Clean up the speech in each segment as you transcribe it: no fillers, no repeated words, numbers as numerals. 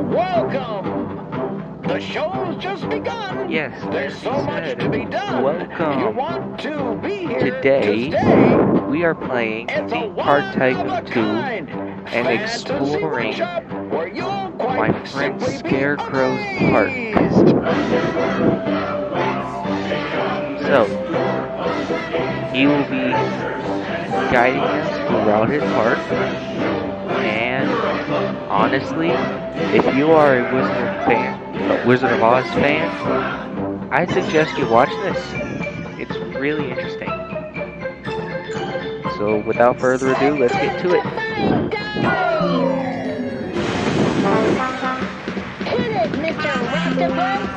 Welcome! The show's just begun. Yes, There's so much to be done. Welcome. You want to be here Today, to stay. we are playing It's Theme Park Tycoon 2 and exploring where you'll quite my friend simply be Scarecrow's park. amazed. So, he will be guiding us throughout his park, and honestly, if you are a Wizard of Oz fan, I suggest you watch this. It's really interesting. So without further ado, let's get to it. Hit it, Mr. Octopus!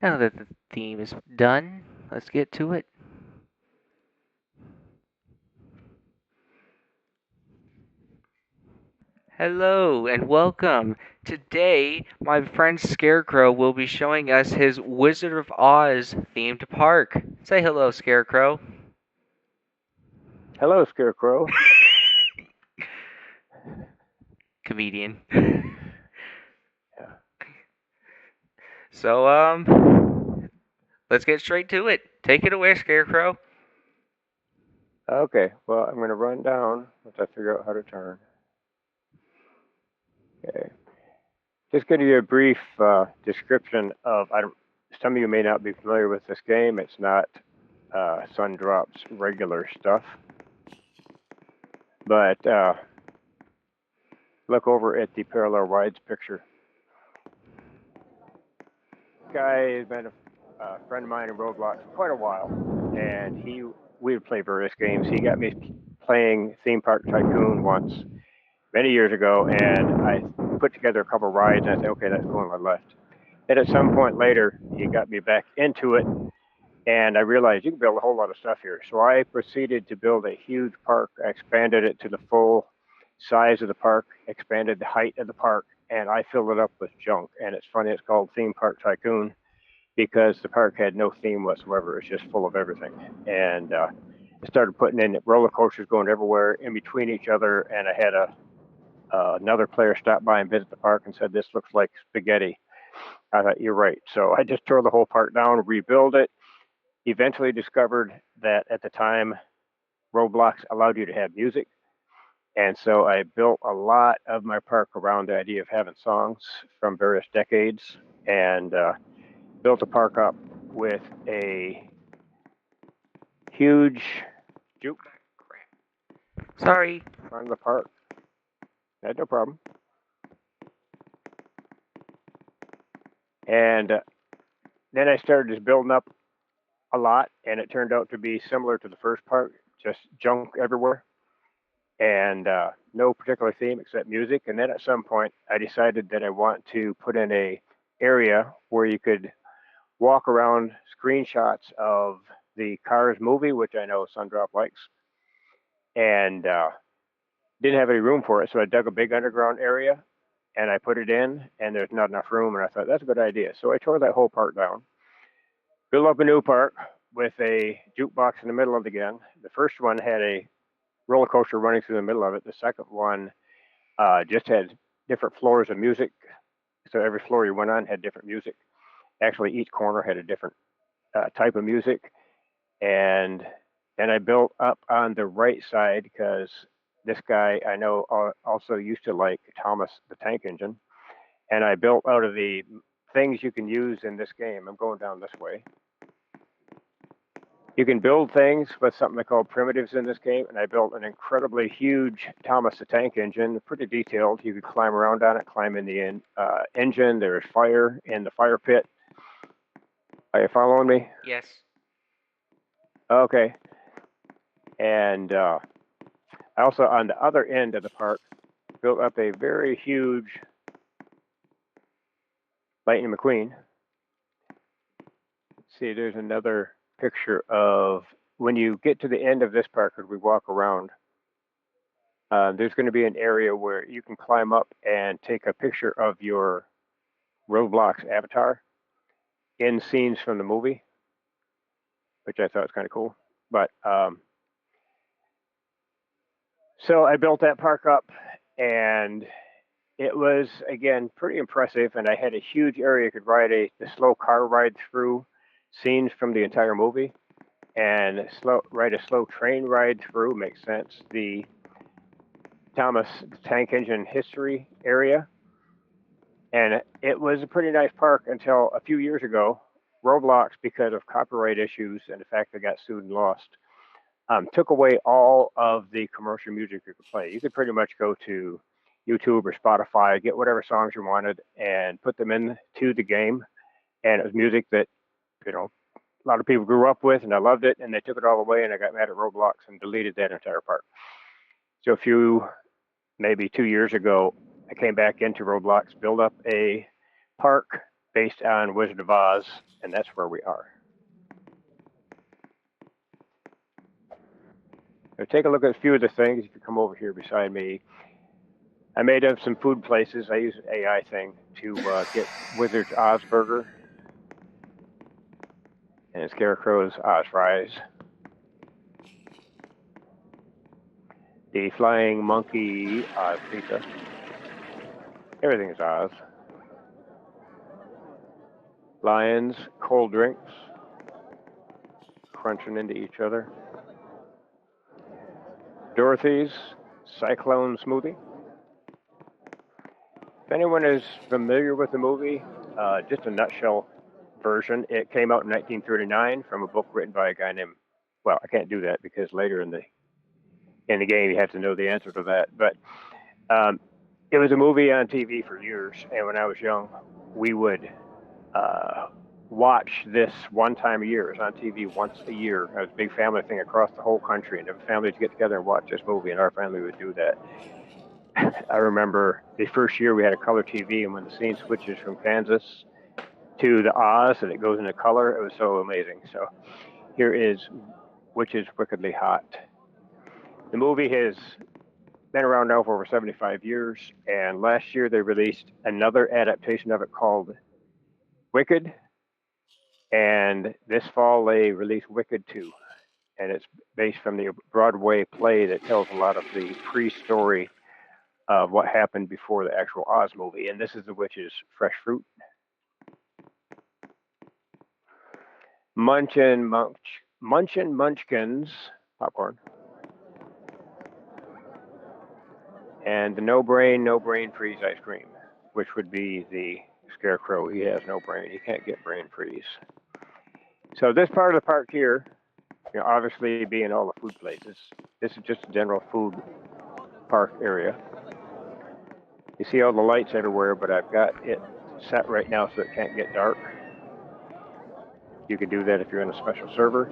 Now that the theme is done, let's get to it. Hello and welcome. Today, my friend Scarecrow will be showing us his Wizard of Oz themed park. Say hello, Scarecrow. Hello, Scarecrow. Comedian. Yeah. So, let's get straight to it. Take it away, Scarecrow. Okay, well, I'm going to run down once I figure out how to turn. Okay. Just give you a brief description of, some of you may not be familiar with this game. It's not Sundrop's regular stuff. But look over at the parallel rides picture. This guy has been a friend of mine in Roblox for quite a while, and we would play various games. He got me playing Theme Park Tycoon once, many years ago, and I put together a couple of rides, and I said, okay, that's cool, and I left. And at some point later, he got me back into it, and I realized you can build a whole lot of stuff here. So I proceeded to build a huge park. I expanded it to the full size of the park, expanded the height of the park, and I filled it up with junk. And it's funny, it's called Theme Park Tycoon because the park had no theme whatsoever. It's just full of everything. And I started putting in roller coasters going everywhere in between each other, and I had another player stop by and visit the park and said, this looks like spaghetti. I thought, you're right. So I just tore the whole park down, rebuilt it, eventually discovered that at the time, Roblox allowed you to have music. And so I built a lot of my park around the idea of having songs from various decades, and built the park up with a huge juke. Sorry. On the park. Had no problem. And then I started just building up a lot, and it turned out to be similar to the first part, just junk everywhere, and no particular theme except music. And then at some point, I decided that I want to put in a area where you could walk around screenshots of the Cars movie, which I know Sundrop likes, and didn't have any room for it, so I dug a big underground area, and I put it in, and there's not enough room, and I thought, that's a good idea. So I tore that whole part down, built up a new park with a jukebox in the middle of it again. The first one had a roller coaster running through the middle of it. The second one just had different floors of music. So every floor you went on had different music. Actually, each corner had a different type of music. And then I built up on the right side because this guy I know also used to like Thomas the Tank Engine. And I built out of the things you can use in this game. I'm going down this way. You can build things with something they call primitives in this game, and I built an incredibly huge Thomas the Tank Engine, pretty detailed. You could climb around on it, climb in the engine. There's fire in the fire pit. Are you following me? Yes. Okay. And I also, on the other end of the park, built up a very huge Lightning McQueen. See, there's another picture of when you get to the end of this park, as we walk around, there's going to be an area where you can climb up and take a picture of your Roblox avatar in scenes from the movie, which I thought was kind of cool. But so I built that park up, and it was again pretty impressive. And I had a huge area you could ride the slow car ride through scenes from the entire movie, and ride a slow train ride through makes sense. The Thomas Tank Engine history area, and it was a pretty nice park until a few years ago. Roblox, because of copyright issues and the fact they got sued and lost, took away all of the commercial music you could play. You could pretty much go to YouTube or Spotify, get whatever songs you wanted, and put them into the game. And it was music that, a lot of people grew up with, and I loved it. And they took it all away, and I got mad at Roblox and deleted that entire park. So maybe 2 years ago, I came back into Roblox, built up a park based on Wizard of Oz, and that's where we are. So take a look at a few of the things. If you come over here beside me, I made up some food places. I used an AI thing to get Wizard's Oz Burger and Scarecrow's Oz Fries. The Flying Monkey Oz Pizza. Everything is Oz. Lions cold drinks crunching into each other. Dorothy's Cyclone Smoothie. If anyone is familiar with the movie, just a nutshell version, it came out in 1939 from a book written by a guy named, well, I can't do that because later in the game you have to know the answer to that. But it was a movie on TV for years, and when I was young, we would watch this one time a year. It was on TV once a year. It was a big family thing across the whole country, and every family would get together and watch this movie, and our family would do that. I remember the first year we had a color TV, and when the scene switches from Kansas to the Oz and it goes into color, it was so amazing. So here is Witches Wickedly Hot. The movie has been around now for over 75 years, and last year they released another adaptation of it called Wicked, and this fall they released Wicked 2, and it's based from the Broadway play that tells a lot of the pre-story of what happened before the actual Oz movie, and this is the witch's fresh fruit. Munchin' Munchkins popcorn. And the no brain freeze ice cream, which would be the Scarecrow. He has no brain. He can't get brain freeze. So this part of the park here, obviously being all the food places, this is just a general food park area. You see all the lights everywhere, but I've got it set right now so it can't get dark. You can do that if you're in a special server.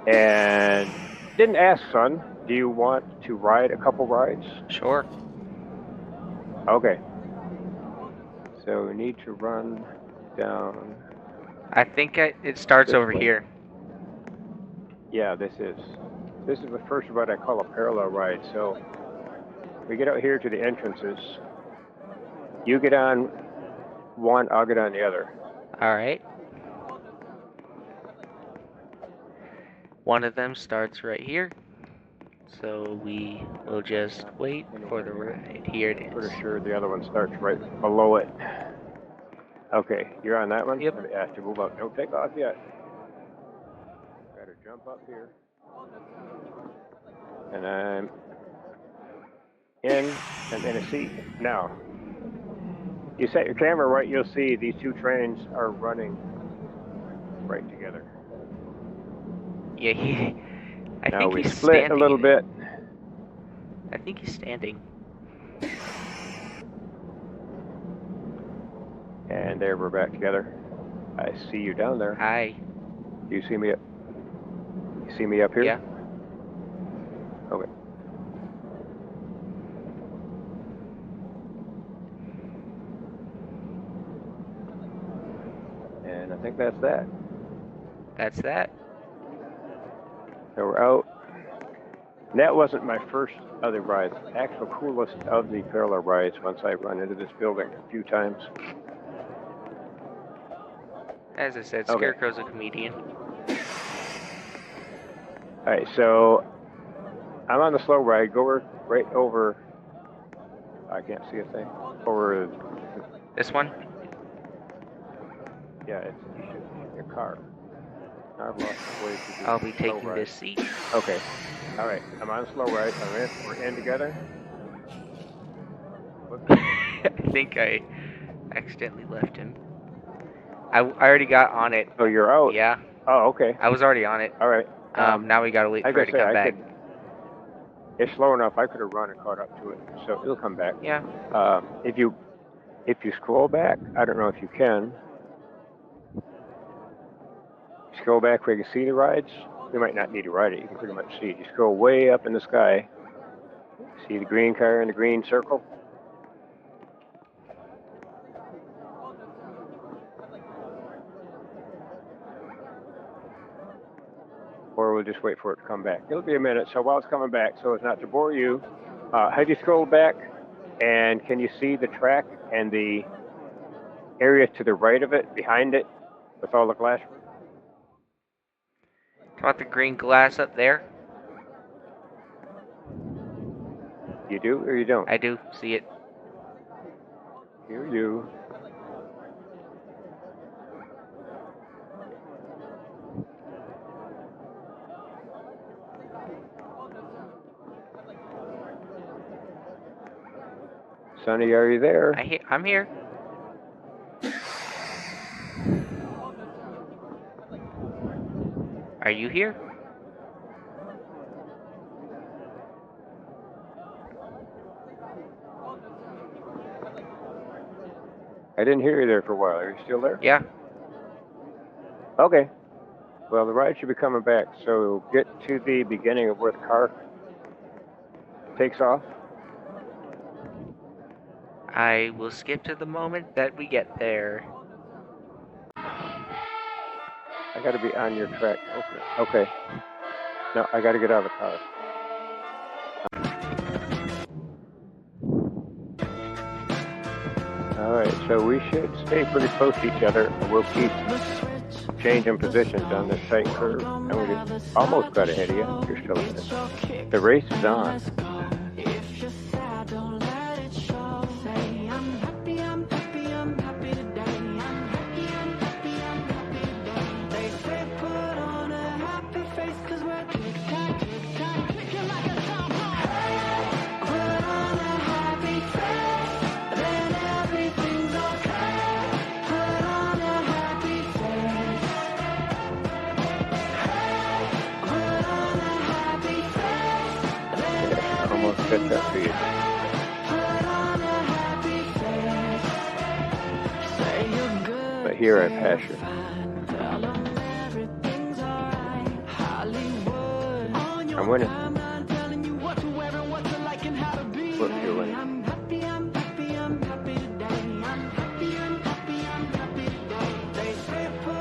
And didn't ask, son, do you want to ride a couple rides? Sure. Okay. So we need to run down. I think it starts over here. Yeah, this is the first ride I call a parallel ride. So we get out here to the entrances. You get on one, I'll get on the other. All right. One of them starts right here. So we will just wait for the ride. Here it is. Pretty sure the other one starts right below it. Okay, you're on that one? Yep. Let me ask you to move up. Don't take off yet. Gotta jump up here. And I'm in a seat. Now, you set your camera right, you'll see these two trains are running right together. Yeah, I now think we he's split standing. a little bit. I think he's standing. And there, we're back together. I see you down there. Hi. Do you see me see me up here? Yeah. Okay. And I think that's that. That's that. So we're out. And that wasn't my first other rides. Actual coolest of the parallel rides once I run into this building a few times. As I said, Okay. Scarecrow's a comedian. Alright, so I'm on the slow ride. Go right over. I can't see a thing. Over. This one? Yeah, it's your car. I've lost my way to the I'll be slow taking ride. this seat. Okay. Alright, I'm on slow ride. We're in together. I think I accidentally left him. I already got on it. Oh, you're out? Yeah. Oh, okay. I was already on it. Alright. Now we gotta wait like for I it to said, come back. It's slow enough. I could have run and caught up to it, so it'll come back. Yeah. If you scroll back, I don't know if you can. Scroll back where you can see the rides. You might not need to ride it. You can pretty much see it. You scroll way up in the sky. See the green car in the green circle? Or we'll just wait for it to come back. It'll be a minute, so while it's coming back, so as not to bore you, have you scrolled back, and can you see the track and the area to the right of it, behind it, with all the glass? About the green glass up there? You do or you don't? I do see it. You. Sonny, are you there? I'm here. Are you here? I didn't hear you there for a while. Are you still there? Yeah. Okay. Well, the ride should be coming back, so get to the beginning of where the car takes off. I will skip to the moment that we get there. I gotta be on your track. Okay. No, I gotta get out of the car. Alright, so we should stay pretty close to each other. We'll keep changing positions on this tight curve. And we almost got ahead of you. You're still ahead. The race is on. Catch up to you. But here I pass you. I'm winning. What you're winning.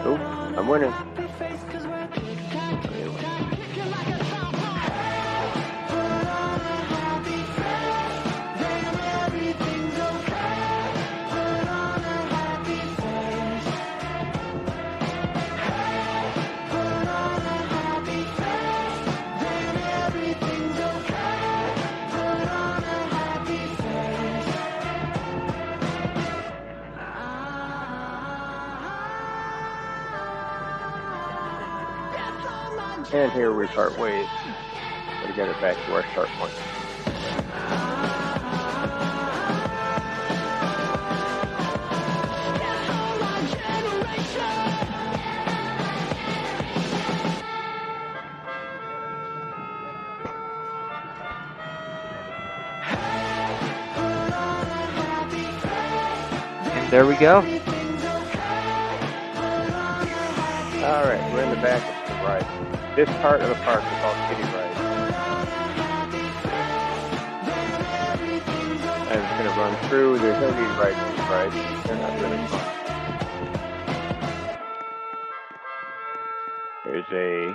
Oh, I'm winning. And here we part ways. We get it back to our start point. And there we go. All right, we're in the back of the ride. This part of the park is called Kiddie Ride. I'm just going to run through. There's no need to ride these rides. They're not really fun. There's a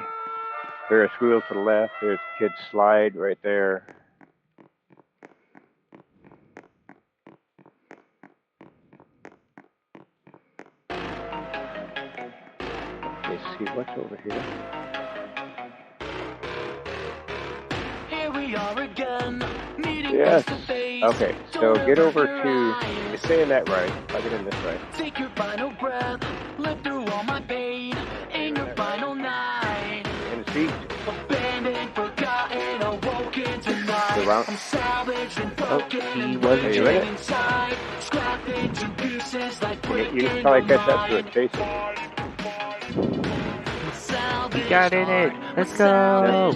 Ferris wheel to the left. There's Kids Slide right there. Let's see what's over here. Here we are again, meeting Yes. face to face. Okay, so get over to, stay in that ride. I'll get in this ride. Take your final breath, live through all my pain, in your final night. In the seat. Abandoned, forgotten, awoken tonight. The round. I'm salvaged and Oh, broken he and wasn't broken in it. inside. Scrapped into pieces like You can probably catch up to it, Jason. He got in it. Let's go.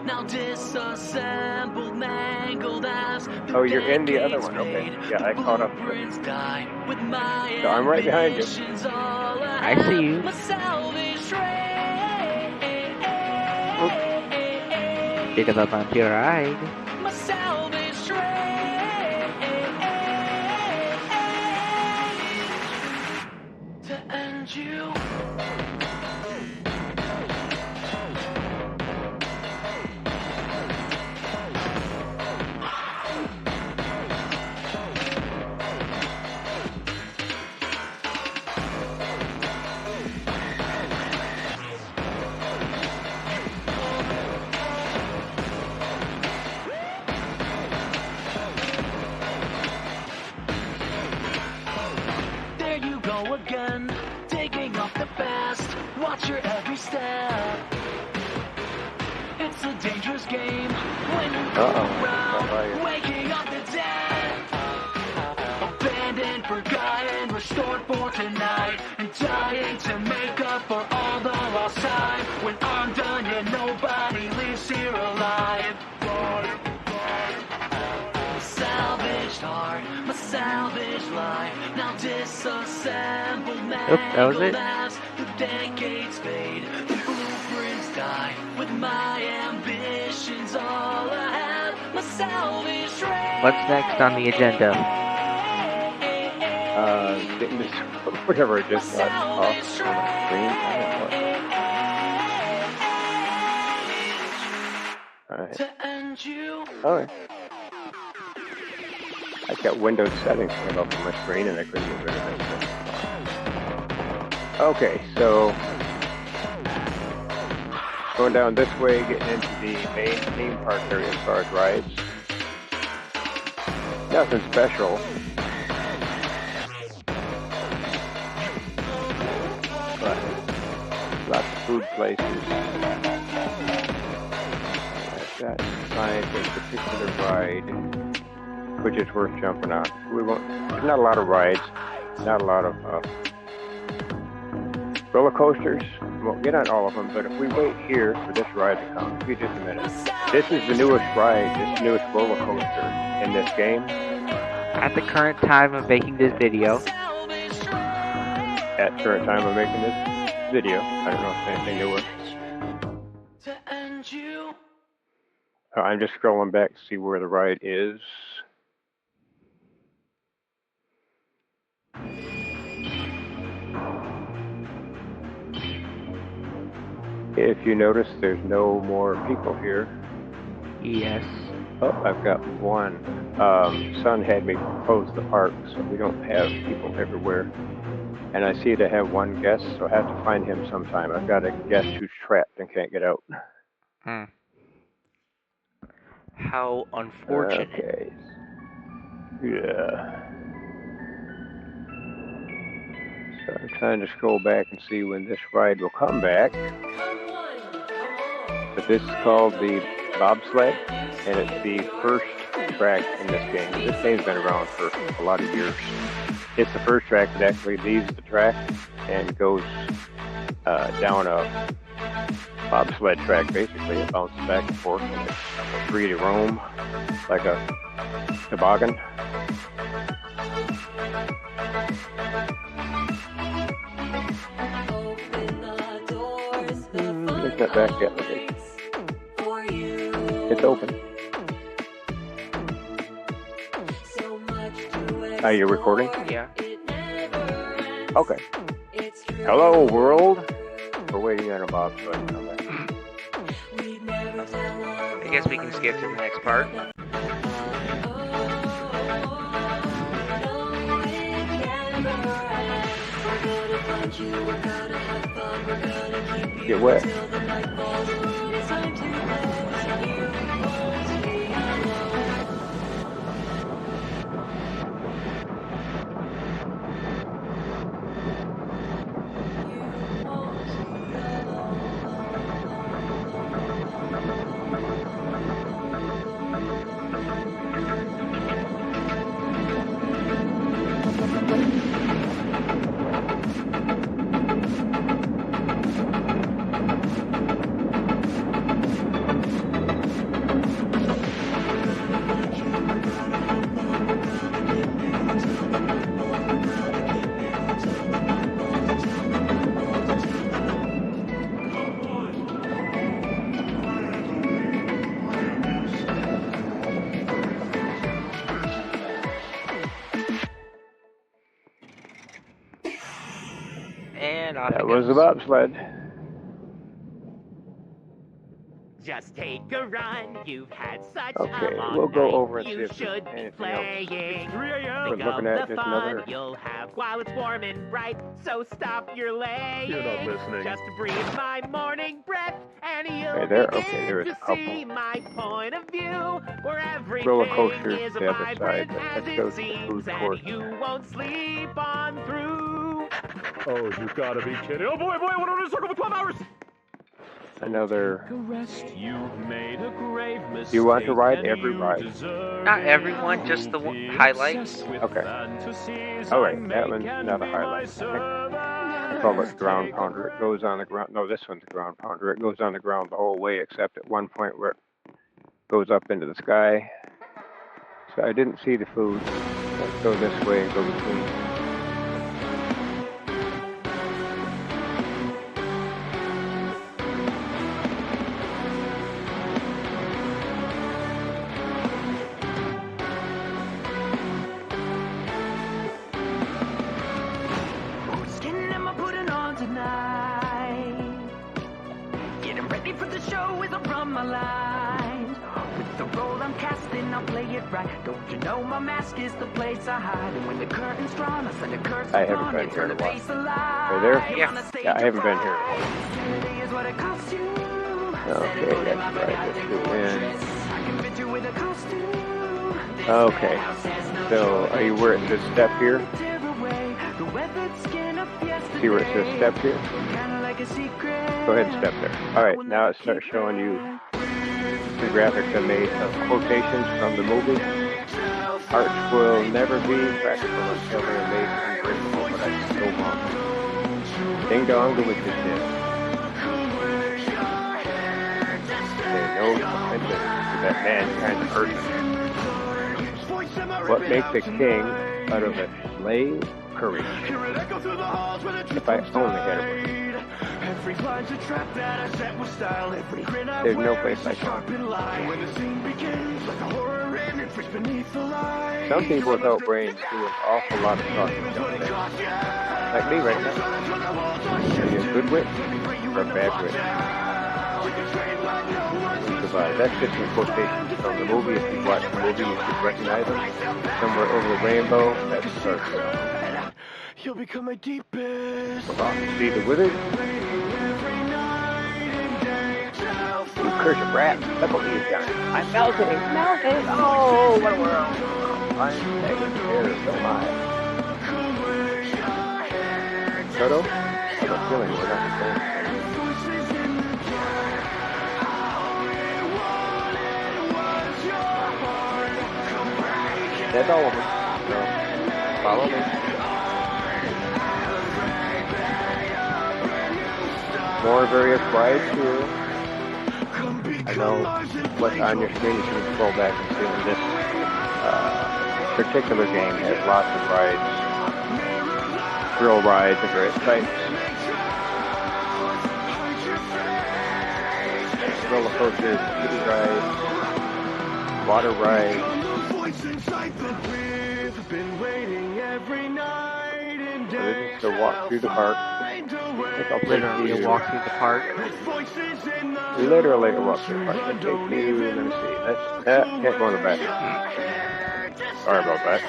Now disassembled, mangled as the Oh, you're in the other one. Okay. Yeah, I caught up to it. blueprints die with my So I'm right behind you. ambitions all I see you. my salvage Bit of a bumpy ride. my salvage to end you. There you go again, taking off the fast. Watch your every step. It's a dangerous game when you go around waking up the dead. Abandoned, forgotten, restored for tonight, and dying to make up for all the lost time. When I'm done, yeah, nobody leaves here alive. Salvaged heart, my salvaged life, now disassembled, Oop, that was it. as the decades fade, the blueprints die, with my ambitions all I have, my salvaged What's next on the agenda? Getting this, whatever I just got off on my screen. Alright. to end you. Alright. I've got Windows settings turned off on my screen and I couldn't get rid of it. Okay, so going down this way, getting into the main theme park area as far as rides. Nothing special. But lots of food places. I've got to find a particular ride which is worth jumping on. There's not a lot of rides, not a lot of roller coasters. We won't get on all of them, but if we wait here for this ride to come, give me just a minute. This is the newest ride, this newest roller coaster in this game. At the current time of making this video, At current time of making this video, I don't know if it's anything newer. To end you. I'm just scrolling back to see where the ride is. If you notice, there's no more people here. yes. Oh, I've got one. Son had me close the park so we don't have people everywhere. And I see they have one guest, so I have to find him sometime. I've got a guest who's trapped and can't get out. Hmm. How unfortunate. Okay. Yeah. So I'm trying to scroll back and see when this ride will come back. But this is called the bobsled, and it's the first track in this game. This game's been around for a lot of years. It's the first track that actually leaves the track and goes down a bobsled track, basically. It bounces back and forth, and it's free to roam like a toboggan. Open the doors not back yet. Okay. It's open. Are you recording? Yeah. Okay. Hello, world. We're waiting on a bobsled. I guess we can skip to the next part. Get wet. And off That it was the goes. bobsled. Just take a run, you've had such Okay, a long we'll go night. over and see You if there's should be anything else. playing. We're Think looking of at the just fun another. you'll have while it's warm and bright. So stop your laying. You're not listening. Just breathe my morning breath, and you'll Right there? begin Okay, there is to a couple. see my point of view, where everything Roller coasters is the other vibrant side, but as let's go it to the seems, food court. and you won't sleep on through. Oh, you gotta be kidding. Oh boy, what are we in a circle for 12 hours? Another. You've made a grave mistake. Do you want to ride every ride? Not everyone, just the highlights. Okay. Alright, that one's not a highlight. I call it ground pounder. It goes on the ground. No, this one's a ground pounder. It goes on the ground the whole way except at one point where it goes up into the sky. So I didn't see the food. Let's go this way and go between. Skin am I putting on tonight? Getting ready for the show as I run my lines. With the role I'm casting, I'll play it right. Don't you know my mask is the place I hide? And when the curtain's drawn, I send a curse I haven't upon been it, here turn in the a while. face alive. Are you there? Yeah. On a stage Yeah, I haven't been here. Sanity is what it costs you. Okay, that's right. Let's go in. I can fit you with a costume. Okay. So, are you where it says step here? See where it says step here? Go ahead and step there. Alright, now it starts showing you the graphics I made of quotations from the movie. Arts will never be practical until they're made unbreakable, but I still want them. Ding dong, the witch is dead. Say no attention to that mankind person. What makes a king out of a slave? Courage. If I only had a word. There's no place like home. Some people without brains do an awful lot of talking, don't they? Like me right now. Are you a good wit or a bad wit? That's just some quotations from the movie. If you watch the movie, you should recognize them. Somewhere over the rainbow, that's Scarecrow. You'll become my deepest. See the wizard? You curse a brat. Look what you've done. I'm melting. Melting. Oh, what a world. I'm taking care of so much. Toto? I have a feeling we're not the same. That's all of them. So, follow me. More various rides here. I know what's on your screen. You can scroll back and see this particular game has lots of rides, thrill rides of various types. roller coasters, kiddie rides, water rides. So this is the walk through the park. I think I'll take Literally a you. walk through the park. Literally a walk through the park. Let's take you. Let me see. Can't go in the bathroom. Sorry about that.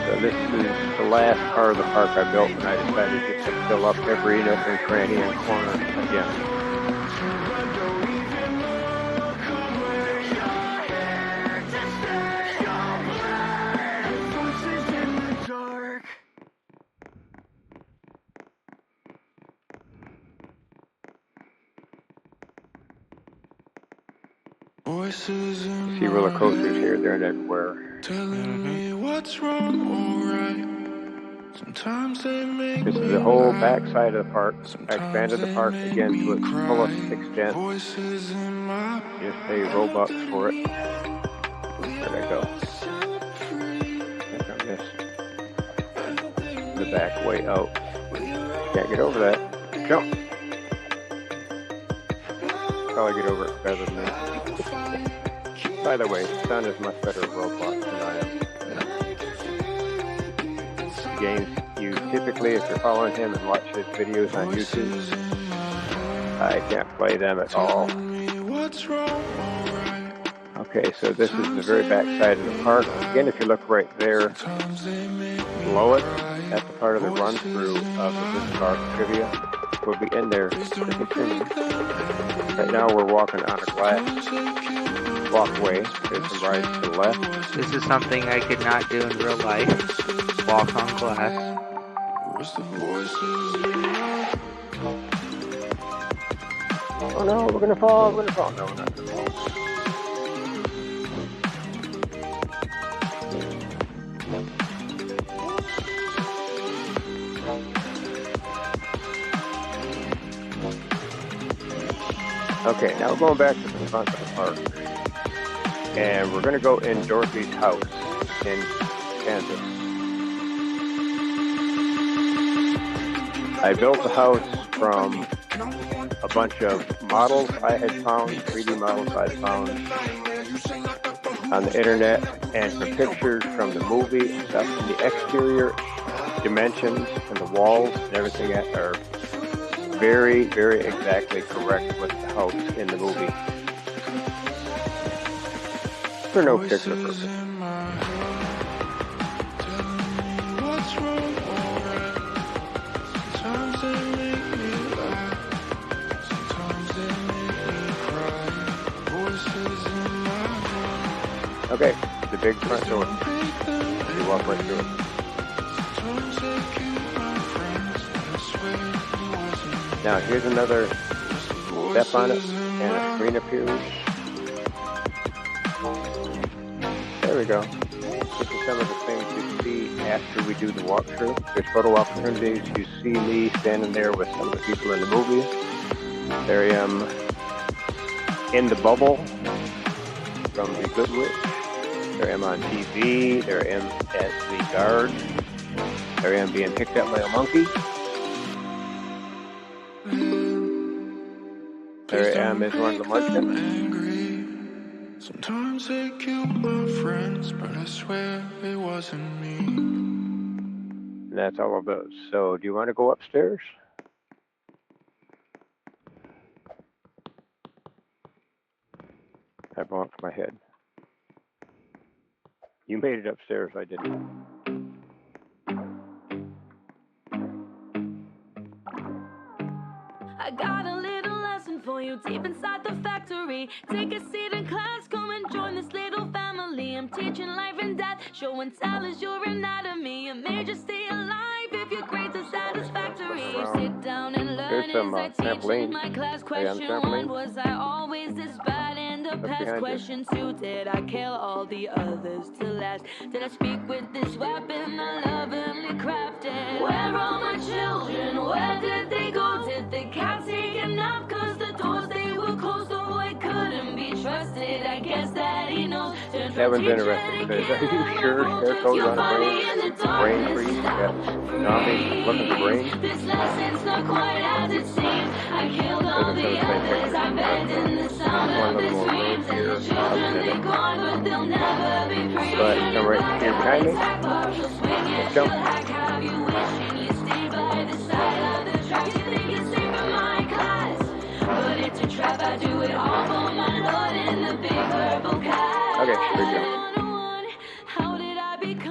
So this is the last part of the park I built when I decided just to fill up every nook and cranny and corner again. See roller coasters here, there and everywhere. This is the whole back side of the park. I expanded the park again to its fullest extent. Just pay Robux for it. There I go. Click on this. The back way out. Can't get over that. Jump. Probably get over it better than me. By the way, Son is much better at Roblox than I am. Games you typically, if you're following him and watch his videos on YouTube, I can't play them at all. Okay, so this is the very back side of the park. Again, if you look right there, below it, that's the part of the run-through of the This Park trivia. We'll be in there to continue. Right now we're walking on a glass walkway. There's some rides to the left. This is something I could not do in real life. Walk on glass. Oh no, we're gonna fall, No, we're not gonna fall. Okay, now we're going back to the front of the park. And we're going to go in Dorothy's house in Kansas. I built the house from a bunch of models I had found, 3D models I found on the internet, and some pictures from the movie and stuff. And the exterior dimensions and the walls and everything are very, very exactly correct with the house in the movie. For no particular purpose. Okay, the big front door. You walk right through it. Now here's another step on it, and a screen appears. There we go. This is some of the things you see after we do the walkthrough. There's photo opportunities. You see me standing there with some of the people in the movie. There I am in the bubble from The Good Witch. There I am on TV. There I am as the guard. There I am being picked up by a monkey. There I am as one of the munchkins. Sometimes they kill my friends, but I swear it wasn't me. And that's all of those. So, do you want to go upstairs? I bumped my head. You made it upstairs, I didn't. I got a little lesson for you deep inside the factory. Take a seat in class, come and join this little family. I'm teaching life and death, showing talents your anatomy. It made you stay alive if your grades are satisfactory. Sit down and learn as I teach in my class. Question 1, was I always this bad in the past? Question 2, did I kill all the others to last? Did I speak with this weapon I lovingly crafted? Where are my children? Where did they go? Did the cat take a nap? Cause the doors they were closed, the boy couldn't be trusted. I guess that he knows. Turns That one's interesting. It says, are you sure Scarecrow's on a brain freeze? Yes. Zombies looking for brains? Doesn't show the same picture. One little more road here. Up in it. But come right here behind me. Let's go. Okay, here we go.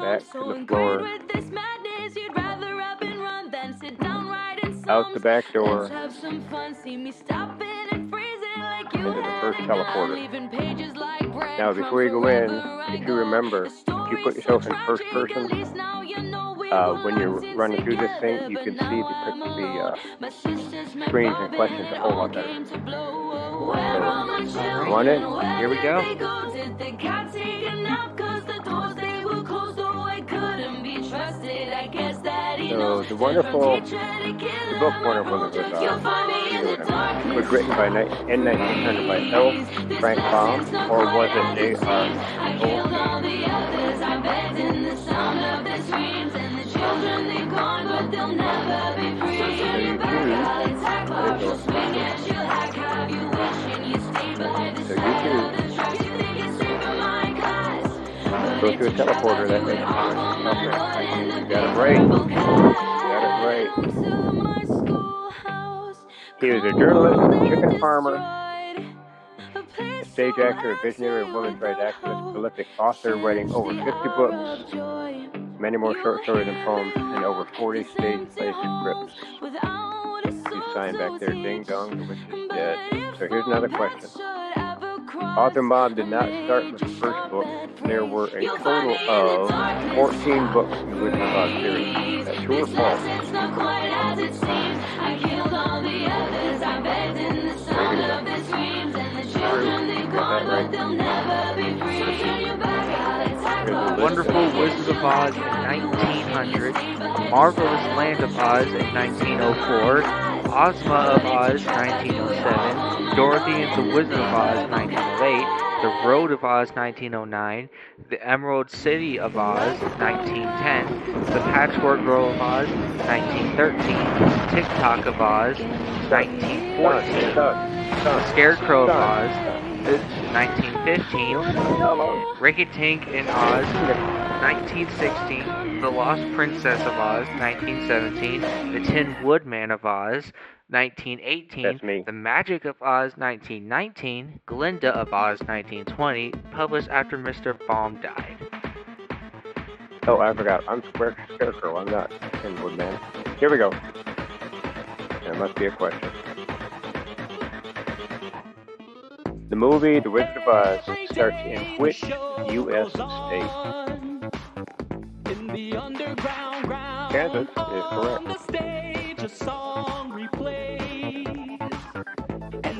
Back to the floor. Out the back door. Into the first teleporter. Now, before you go in, if you remember, if you put yourself in first person, when you're running through this thing, you can see the screens and questions a whole lot better. So, come on in. Here we go. So the book Wonderful is was written by in 1900 by L. Frank Baum, or was it J.R. So you choose. Go through a teleporter, that makes sense. You got it right. He was a journalist, chicken farmer, a stage actor, a visionary, a women's rights activist, prolific author, writing over 50 books, many more short stories and poems, and over 40 stage plays and scripts. You sign back there, ding dong, the witch is dead. So here's another question. Author Bob did not start with the first book. There were a total of 14 books in the Wizard of Oz series. That's true or false? Wonderful Wizard of Oz in 1900, Marvelous Land of Oz in 1904, Ozma of Oz 1907, Dorothy and the Wizard of Oz 1908, The Road of Oz 1909, The Emerald City of Oz 1910, The Patchwork Girl of Oz 1913, Tick-Tock of Oz 1914, The Scarecrow of Oz 1915, Ricky-Tink in Oz 1916, The Lost Princess of Oz 1917, The Tin Woodman of Oz 1918, The Magic of Oz 1919, Glinda of Oz 1920, published after Mr. Baum died. Oh, I forgot. I'm Scarecrow. I'm not Tin Woodman. Here we go. There must be a question. The movie The Wizard of Oz starts in which U.S. state? Kansas is correct.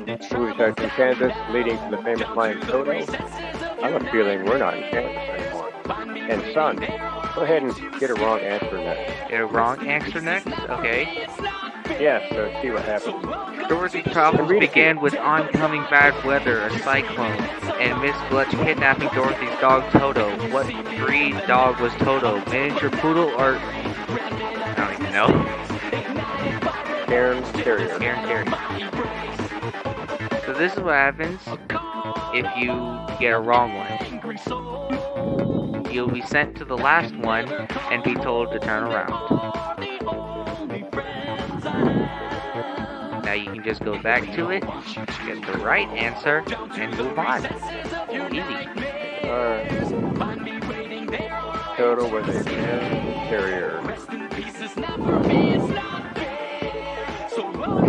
The movie starts in Kansas, leading to the famous line Toto. I have a feeling we're not in Kansas anymore. And son, go ahead and get a wrong answer next. Get a wrong answer next? Okay. Yes, so see what happens. Dorothy's problems began with oncoming bad weather, a cyclone, and Miss Glutch kidnapping Dorothy's dog Toto. What breed dog was Toto? Miniature poodle or... I don't even know. Cairn Terrier. So this is what happens if you get a wrong one. You'll be sent to the last one and be told to turn around. Now you can just go back to it, get the right answer, and move on. Easy. Alright. Toto was a Cairn Terrier.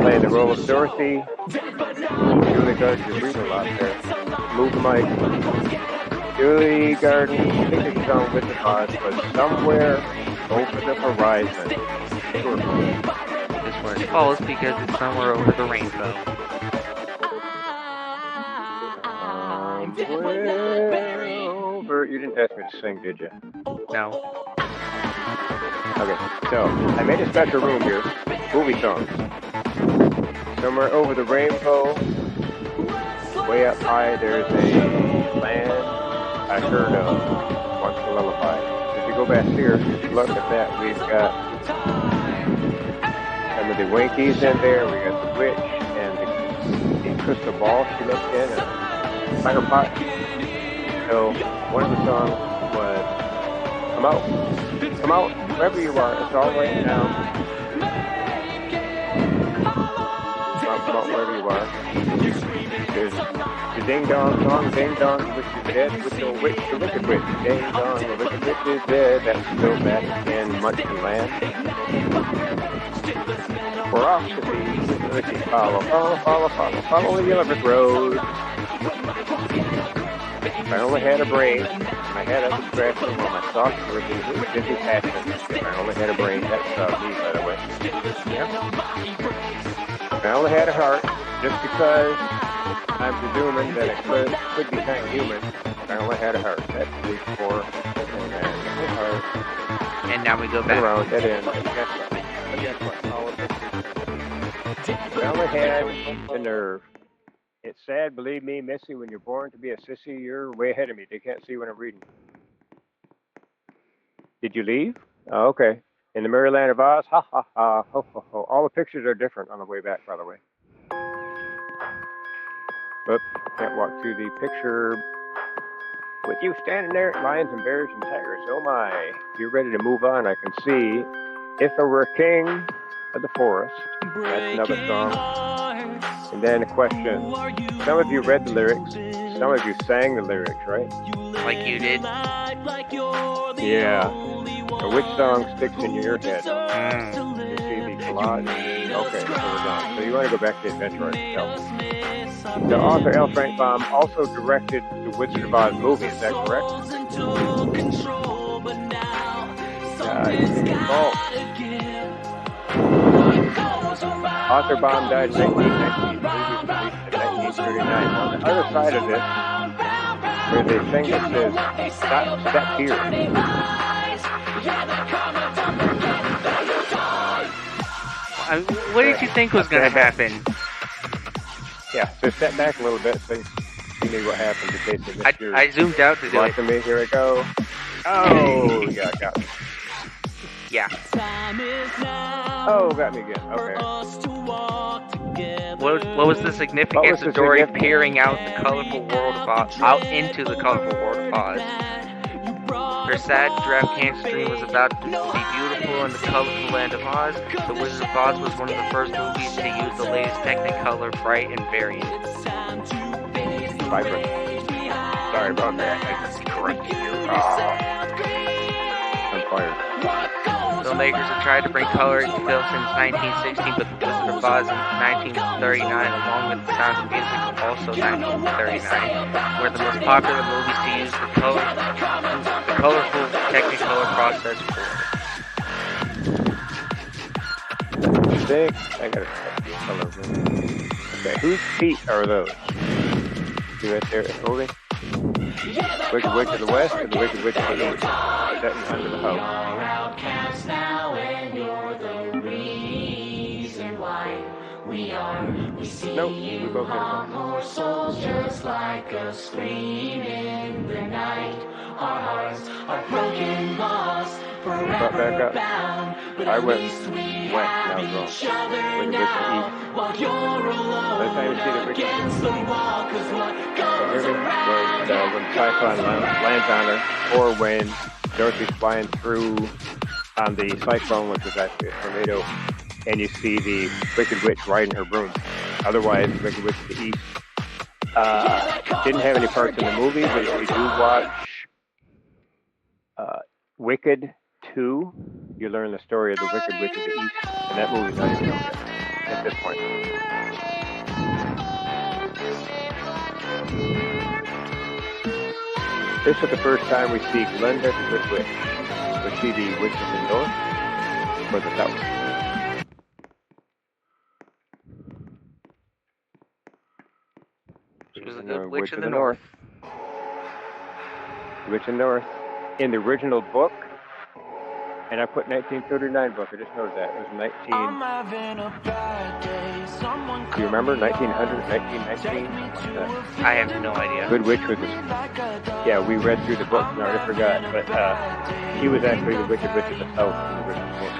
Playing the role of Dorothy. Julie Garden, you're reading a lot there. Move the mic. Julie Garden, I think it's on Wizard of Oz, but somewhere over the horizon. Sure. This one is false because it's somewhere over the rainbow. Over. You didn't ask me to sing, did you? No. Okay, so I made a special room here. Movie songs. Somewhere over the rainbow, way up high, there's a land. I I heard of Once a Lullaby. If you go back here, look at that. We've got some of the Winkies in there. We got the witch and the crystal ball she looked in and a fire pot. So one of the songs was come out, wherever you are. It's all right now. Come out wherever you are. There's the ding dong song, ding dong, the witch is dead, with the witch, the wicked witch. Ding dong, the wicked witch is dead. That's still back in Munchkin Land. We're off to see the witchy follow the yellow brick road. If I only had a brain, my head up was scratching while my socks were busy patching. If I only had a brain, that's me, by the way. Yeah. If I only had a heart, just because I'm presuming that it could be kind of human. If I only had a heart, that's week 4. And now we go back. Around that end. Guess what? All of it. If I only had the nerve. It's sad, believe me, Missy, when you're born to be a sissy, you're way ahead of me. They can't see what I'm reading. Did you leave? Oh, okay. In the Maryland of Oz, ha ha ha, ho ho ho. All the pictures are different on the way back, by the way. But can't walk through the picture with you standing there, lions and bears and tigers. Oh my. If you're ready to move on, I can see If I Were a King of the Forest. That's another song. And then a question. Some of you read the lyrics. Some of you sang the lyrics, right? Like you did? Yeah. So which song sticks in your head? You see the collage? Okay, so we're done. So you want to go back to the Adventure itself. The author L. Frank Baum also directed the Wizard of Oz movie, is that correct? Author Baum died in 1919. The movie was released in 1939. On the other side of this, there's a thing that says, step here. What did you think was going to happen? Yeah, so step back a little bit so you see what happens in case you missed I zoomed out to do it. Me. Here we go. Oh, yeah, got me. Yeah. Oh, got me again. Okay. What was the significance of Dory peering out the colorful world of Oz, out into the colorful world of Oz? Her sad, drab cancer dream was about to be beautiful in the colorful land of Oz. The Wizard of Oz was one of the first movies to use the latest Technicolor, bright and variant. Vibrant. Sorry about that. I just corrected you. I'm fired. Filmmakers have tried to bring color into film since 1916, but The Wizard of Oz in 1939, along with The Sound of Music, also 1939, were the most popular movies to use the colorful Technicolor process for. I gotta check these colors. Okay, whose feet are those? See right there, holding? Wicked Witch of the West and the Wicked Witch of the East. Sitting under the house. Nope, we both did it. Souls just like a scream in the night. Our hearts are broken, lost, forever bound. But I went west, now as well. each other Wicked Witch of the now. East. While you're alone against the wall, 'cause what goes around when Tycoon lands on her, or when Dorothy's flying through on the cyclone, which is actually a tornado, and you see the Wicked Witch riding her broom. Otherwise, the Wicked Witch of the East didn't have any parts in the movie, but if you do watch Wicked 2, you learn the story of the Wicked Witch of the East, and that movie's not even out yet at this point. This is the first time we see Glenda the Good Witch. Was she the witch of the north or the south? She was the good witch of the north. The witch of the north. In the original book, and I put 1939 book, I just noticed that. It was 19... I'm having a bad day. Someone Do you remember 1900, 1919? I have no idea. Good Witch was yeah, we read through the book and I already forgot, but he was actually the Wicked Witch of the South in the original book.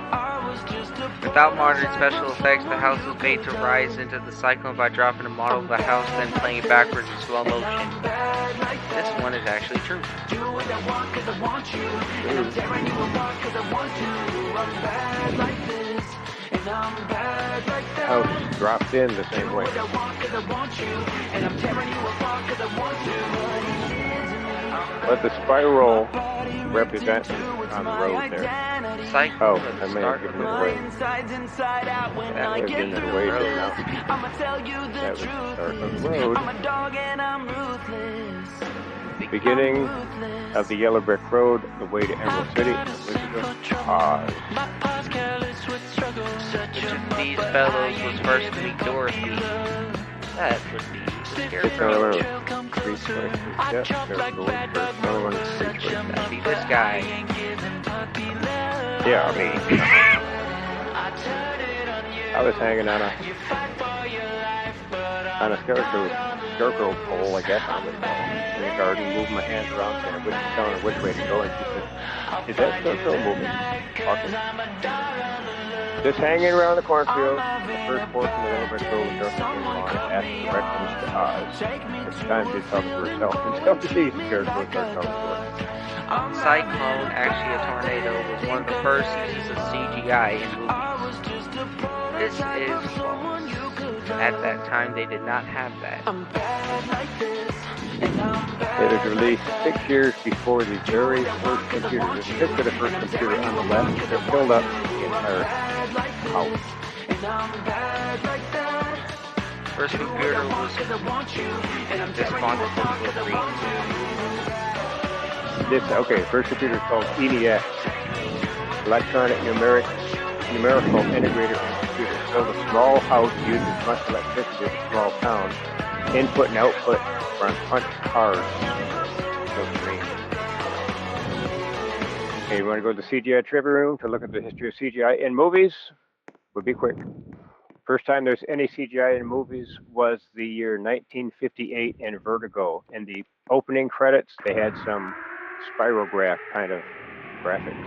Without modern special effects, the house was made to rise into the cyclone by dropping a model of the house, then playing it backwards in slow motion. This one is actually true. House dropped in the same way. But the spiral represents on the road there. Cycle Oh, I may have given it away. That may have given it away just now. That was the start of the road. Beginning of the Yellow Brick Road, the way to Emerald City, Elizabeth Oz. Which of these fellows was first to meet Dorothy? That would be the Scarecrow. That'd be this guy. Yeah, I mean, I was hanging on a scarecrow pole, I guess, on the garden, moving my hands around, saying, telling her which way to go, and she said, "Is that scarecrow moving?" Talking. Just hanging around the cornfield, the first portion of the Yellow Brick Road, Dorothy came along and asked directions to Oz. At the time, she'd talk to herself until the scarecrow started talking to her. Cyclone, actually a tornado, was one of the first uses of CGI in movies. This is false. At that time, they did not have that. It was released 6 years before the very first computer. There's a picture of the first computer on the left. They're filled up the entire house. First computer was Okay, first computer is called ENIAC, Electronic Numerical Integrator and Computer. So the small house uses much electricity as a small town. Input and output run punch cards. So green. Okay, you want to go to the CGI trivia room to look at the history of CGI in movies? We'll be quick. First time there's any CGI in movies was the year 1958 in Vertigo. In the opening credits, they had some spirograph kind of graphics.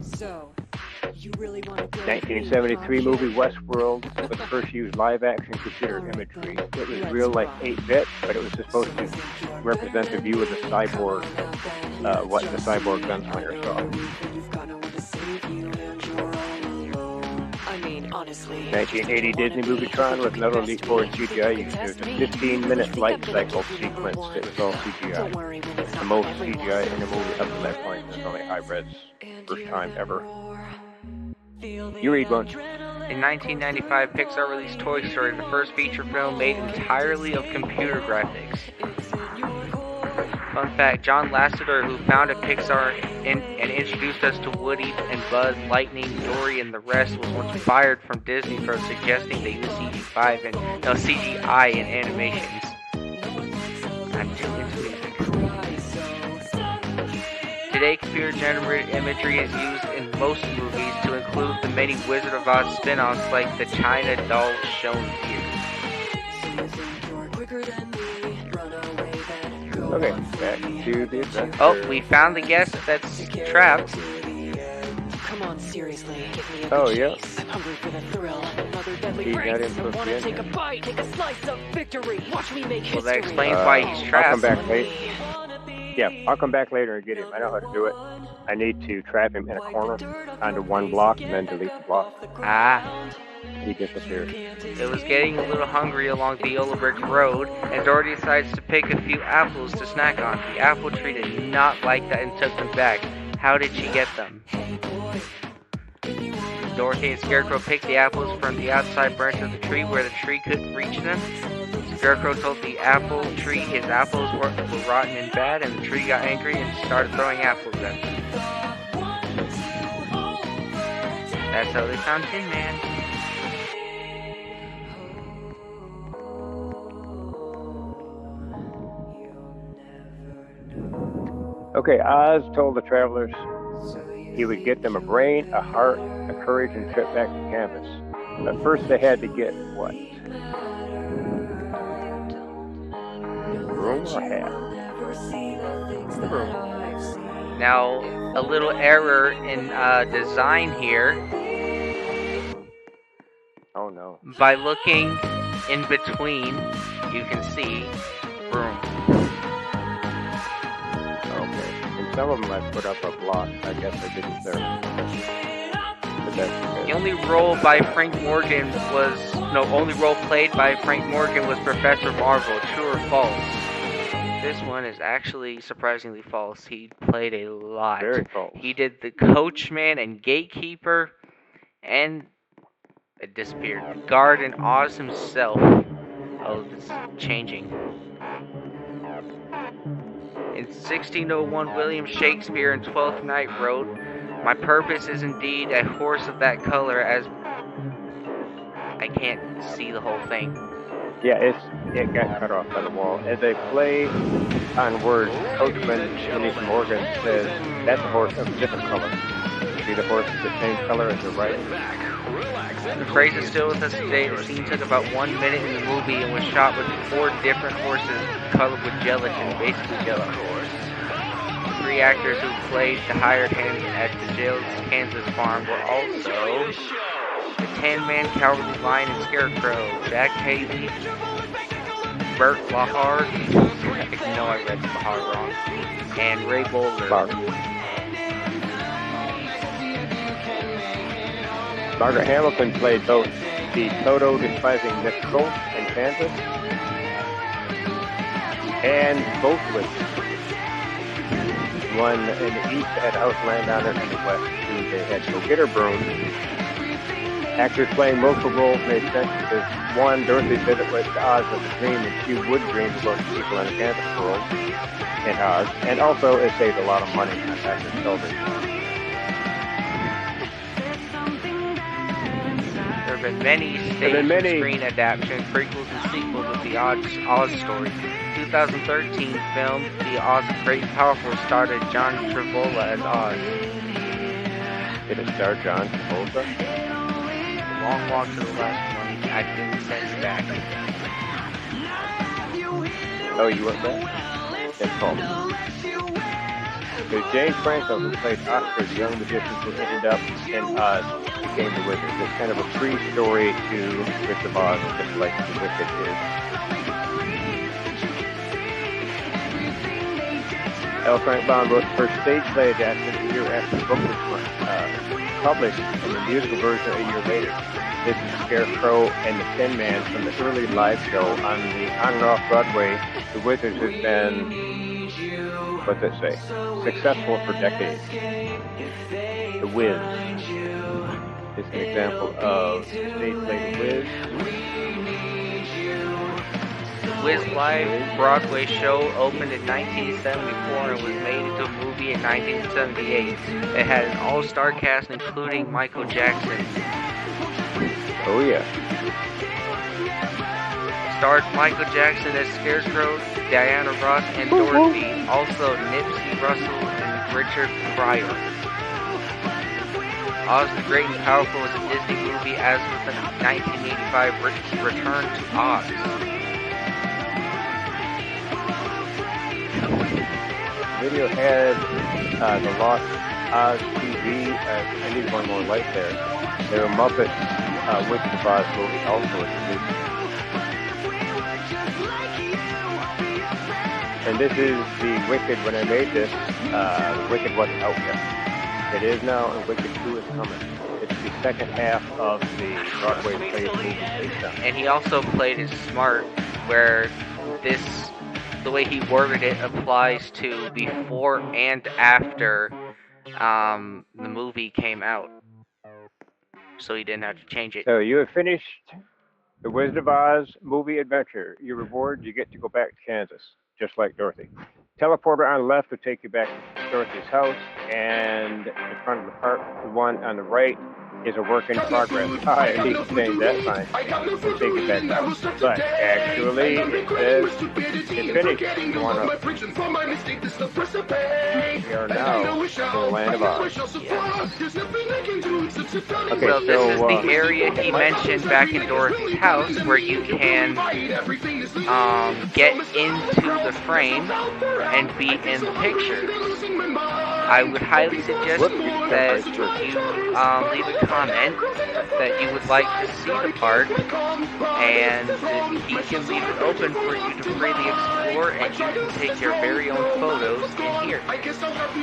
So, you really want to go 1973 movie Westworld was the first used live-action computer imagery. It was real like 8-bit, but it was supposed to represent the view of the cyborg, what the cyborg gunslinger saw. 1980 Disney movie Tron with another leap forward CGI use. There's a 15-minute light cycle sequence that was all CGI. The most CGI in a movie up to that point. There's only high-res. First time ever. You read one. In 1995, Pixar released Toy Story, the first feature film made entirely of computer graphics. Fun fact, John Lasseter, who founded Pixar and introduced us to Woody and Buzz, Lightning, Dory, and the rest, was once fired from Disney for suggesting they use CGI in animations. I'm too into music. Today, computer-generated imagery is used in most movies to include the many Wizard of Oz spin-offs like the China doll shown here. Okay, back to the adventure. Oh, we found the guest that's trapped. Come on, seriously. Give me a Oh, good yeah. chase. I'm hungry for the thrill of another deadly He's not race. in I supposed to want be to in take a here. bite, take a slice of victory. Watch me make history. Well, that explains why he's trapped. I'll come back later. Yeah, I'll come back later and get him. I know how to do it. I need to trap him in a corner onto one block and then delete the block. Ah. He disappears. It was getting a little hungry along the Yellow Brick Road, and Dorothy decides to pick a few apples to snack on. The apple tree did not like that and took them back. How did she get them? Dorothy and Scarecrow picked the apples from the outside branch of the tree where the tree couldn't reach them. Scarecrow told the apple tree his apples were rotten and bad, and the tree got angry and started throwing apples at them. That's how they found Tin Man. Okay, Oz told the travelers he would get them a brain, a heart, a courage, and trip back to campus. But first they had to get what? Broom or hat? The broom. Now, a little error in design here. Oh no. By looking in between, you can see broom. Okay. And some of them I put up a block. I guess I didn't there. But that's okay. The only role played by Frank Morgan was Professor Marvel. True or false? This one is actually surprisingly false. He played a lot. Very false. He did the coachman and gatekeeper, and it disappeared. Guard and Oz himself. Oh, it's changing. In 1601, William Shakespeare in Twelfth Night wrote, "My purpose is indeed a horse of that color," as I can't see the whole thing. Yeah, it got cut off by the wall. As they play on words, Coachman Denise Morgan says that's a horse of a different color. See, the horse is the same color as the right. The phrase is still with us today. The scene took about 1 minute in the movie and was shot with 4 different horses colored with gelatin, basically jello. 3 actors who played the hired hands at the jail's Kansas farm were also the Tin Man, Cowardly Lion, and Scarecrow, Jack Haley, Burt Lahar, I know I read Lahar wrong, and Ray Bowler. Margaret Hamilton played both the Toto-despising Miss Colt in Kansas and both witches. One in the east had House Landowner, and in the west they had Go Get Her Broom. Actors playing multiple roles made sense because one, Dorothy's visit with Oz was a dream, and she would dream about the people in the Kansas world in Oz, and also it saved a lot of money on actors' television. There have been many stage and screen adaptations, prequels, and sequels of the Oz story. 2013 film The Oz Great and Powerful starred John Travolta as Oz. Did it star John Travolta? Long walk to the last one. I didn't send you back. Oh, you went back? That's false. So James Franco, who played Oscar, the young magician who ended up in Oz, became the Wizard. It's kind of a pre-story to Wizard of Oz, just like the Wicked is. L. Frank Baum wrote the first stage play adaptation a year after the book was published, and the musical version a year later. This is Scarecrow and the Tin Man from the early live show on and off Broadway. The Wizards has been, what's it say, successful for decades. The Wiz is an example of stage play The Wiz. Wiz Live Broadway show opened in 1974 and was made into a movie in 1978. It had an all-star cast including Michael Jackson. Oh yeah. Starred Michael Jackson as Scarecrow, Diana Ross, and Dorothy. Also Nipsey Russell and Richard Pryor. Oz the Great and Powerful was a Disney movie, as was the 1985 Return to Oz. Video had the Lost Oz TV. I need one more light there. There were Muppets Wizard of Oz movie also introduced. And this is the Wicked. When I made this, Wicked wasn't out yet. It is now, and Wicked 2 is coming. It's the second half of the Broadway play movie based on. And he also played it smart, where the way he worded it applies to before and after the movie came out. So he didn't have to change it. So you have finished the Wizard of Oz movie adventure. Your reward, you get to go back to Kansas, just like Dorothy. Teleporter on the left will take you back to Dorothy's house, and in front of the park, the one on the right is a work in progress. I keep saying that fine. We'll take it back out. But actually, it says it's finished. You want to... We are now in the land of Oz. Okay, So this is the area he mentioned back in Dorothy's house where you can get into the frame and be in the picture. I would highly suggest that you leave a comment that you would like to see the park, and he can leave it open for you to freely explore, and you can take your very own photos in here.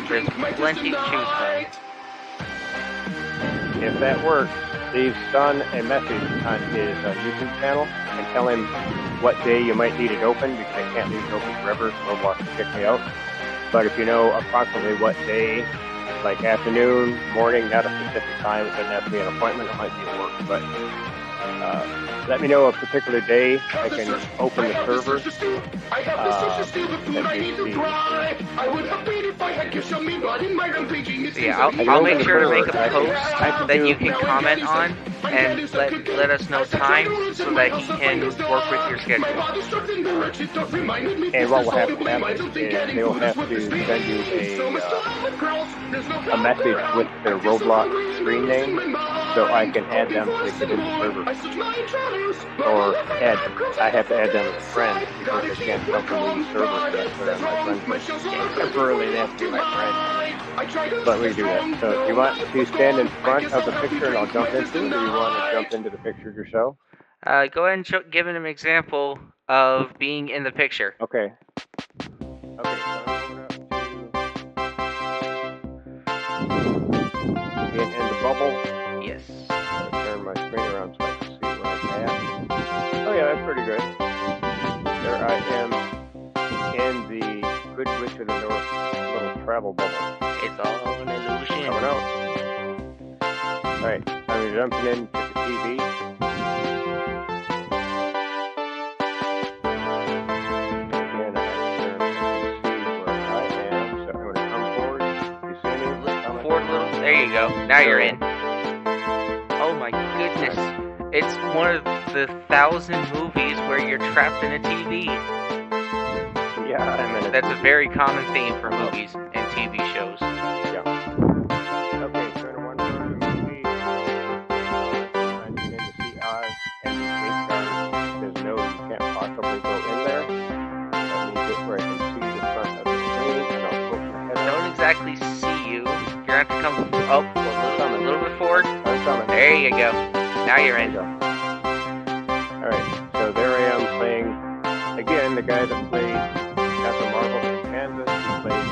There's plenty to choose from. If that works, leave Son a message on his YouTube channel and tell him what day you might need it open, because I can't leave it open forever, so Roblox will kick me out. But if you know approximately what day, like afternoon, morning, not a specific time, it doesn't have to be an appointment, it might be at work, but let me know a particular day I can open the server. Yeah, I'll make sure to make a post that you can comment on and let us know time so that he can work with your schedule. And what will have to happen is they'll have to send you a message with their Roblox screen name so I can add them to the server. Or I have to add them as a friend because they can't come from the server. That's what my friends temporarily they have to be my friend. But we do that. So you want to stand in front of the picture and I'll jump into it, or you want to jump into the picture yourself? Go ahead and give him an example of being in the picture. Okay. Okay, so I'm going up to in the bubble. Yes. I'm going to turn my screen around so I can see where I'm at. Oh yeah, that's pretty good. There I am in the Good Witch of the North little travel bubble. It's all an illusion. Coming out. Alright, I'm jumping into the TV. And I can see where I am. So I'm going to come forward. You see me? Forward a little. There you go. Now you're in. Oh my goodness. It's one of the 1,000 movies where you're trapped in a TV. Yeah, I'm in it. That's a very common theme for movies and TV shows. Yeah. Okay, so in one part of the movie, I'm in to see Oz and the space guard says no, you can't possibly go in there. Let me get where I can see the front of the screen and I'll poke my head out. Don't exactly see you. You're going to have to come up a little bit forward. I'm coming. There you go. Now you're in. Alright, so there I am playing, again, the guy that played Captain Marvel in Kansas. He played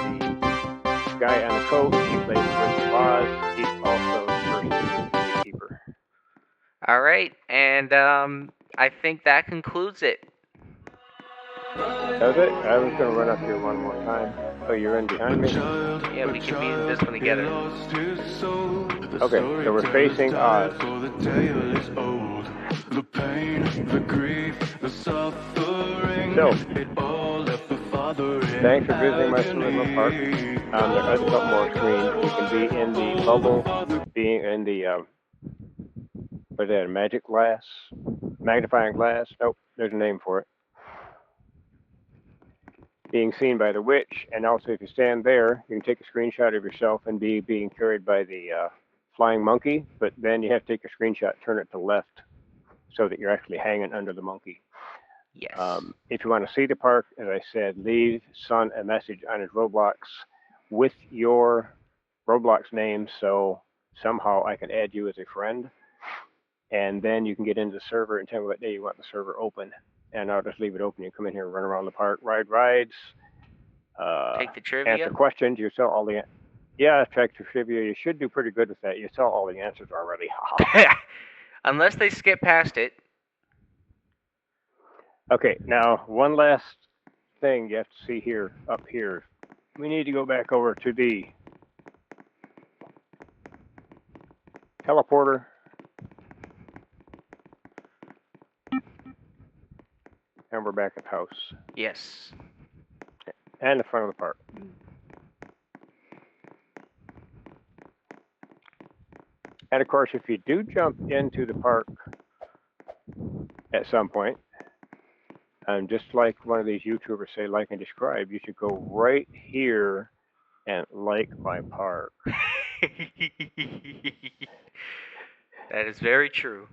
the guy on the coat. He played the Wizard of Oz. He's also the first keeper. Alright, and I think that concludes it. Does it? I was going to run up here one more time. Oh, you're in behind me? Yeah, we can be in this one together. Okay, so we're facing Oz. The pain, the grief, the suffering, So, it all left the father in thanks for visiting my little park. There's a couple more screens. You can be in the bubble, being in the, what is that, a magic glass? Magnifying glass? Nope, there's a name for it. Being seen by the witch, and also if you stand there, you can take a screenshot of yourself and being carried by the flying monkey, but then you have to take a screenshot, turn it to left, so that you're actually hanging under the monkey. Yes. If you want to see the park, as I said, leave Son a message on his Roblox with your Roblox name, so somehow I can add you as a friend, and then you can get into the server and tell me what day you want the server open, and I'll just leave it open. You come in here and run around the park, ride rides, take the trivia, answer questions. You saw all the check the trivia. You should do pretty good with that. You saw all the answers already. Unless they skip past it. Okay, now one last thing you have to see here, up here. We need to go back over to the teleporter. And we're back at the house. Yes. And the front of the park. And of course, if you do jump into the park at some point, just like one of these YouTubers say, like and describe, you should go right here and like my park. That is very true.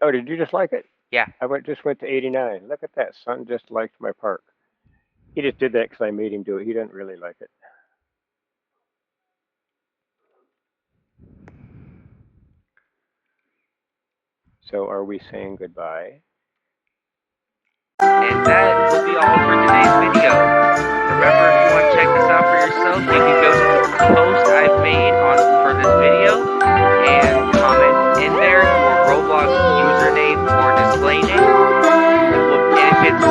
Oh, did you just like it? Yeah. I just went to 89. Look at that. Son just liked my park. He just did that because I made him do it. He doesn't really like it. So are we saying goodbye? And that will be all for today's video. Remember, if you want to check this out for yourself, you can go to the post I've made for this video and comment in there your Roblox username or display name. And if it's